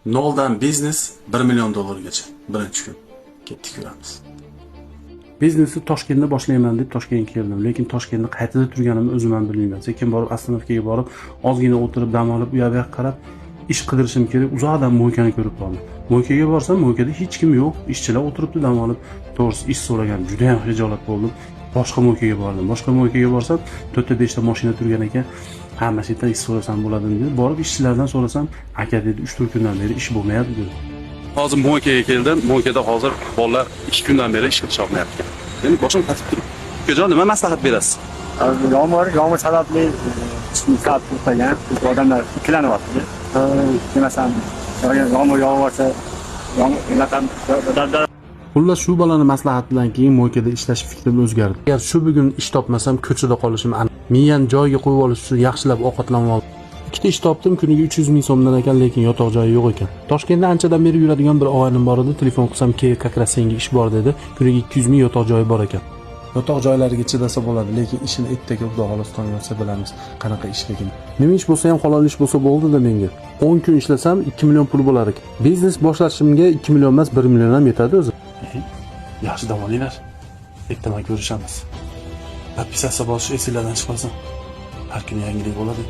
Noldan biznes 1 million dollargacha birinchi kun ketdik yuramiz. Biznesni Toshkentda boshlayman deb Toshkentga keldim, lekin Toshkentda qayerda turganimni o'zim ham bilmayman. Sekin borib Astanovkaga borib, ozgina o'tirib dam olib, u yoqqa qarab ish qidirishim kerak. Uzoqdan mo'ykani ko'rib qoldim. Mo'ykaga borsam, mo'ykada hech kim yo'q, ishchilar o'tiribdi dam olib, to'g'risi ish so'ragan. Juda ham xijolat bo'ldim. Boshqa mo'ykaga bordim. Boshqa mo'ykaga borsam, 4-5 ta mashina turgan ekan. Hamma yerda ish so'rasam bo'ladimi dedi. Borib ishchilardan so'rasam, aka dedi, 3-4 kundan beri ish bo'lmayapti dedi. Hozir mo'ykaga keldim. Mo'ykada hozir bolalar 2 kundan beri ish qilishmayapti. Endi boshim qatib turibdi. Ukajon, nima maslahat berasiz? Yomg'ir sababli soat to'xtagan, odamlar ikkilanyapti. Demasam, yomg'ir yog'arsa, Xullas shu bolani maslahat bilan keyin mo'ykada ishlash fikrim o'zgardi. Agar shu bugun ish topmasam, ko'chada qolishim aniq. Miyani joyiga qo'yib olish uchun yaxshilab ovqatlanib oldim. Ikkita ish topdim, kuniga 300 ming so'mdan ekan, lekin yotoq joyi yo'q ekan. Toshkentda anchadan beri yuradigan bir og'aynim bor edi. Telefon qilsam, "Kel, kakra senga ish bor" dedi. Kuniga 200 ming yotoq joyi bor ekan. Yotoq joylariga chidasa bo'ladi, lekin ishini ertaga xudo xohlasa tonggacha bilamiz qanaqa ishligini. Nima ish bo'lsa ham halol ish bo'lsa bo'ldi-da menga. 10 kun ishlasam 2 million pul bo'lar ekan. Biznes boshlashimga 2 million emas, 1 million ham yetadi o'zi. Yaxshi dam olinglar. Ertaman ko'rishamiz. Podpisatsiya bosish esinglardan chiqmasin. Har kuni yangilik bo'ladi.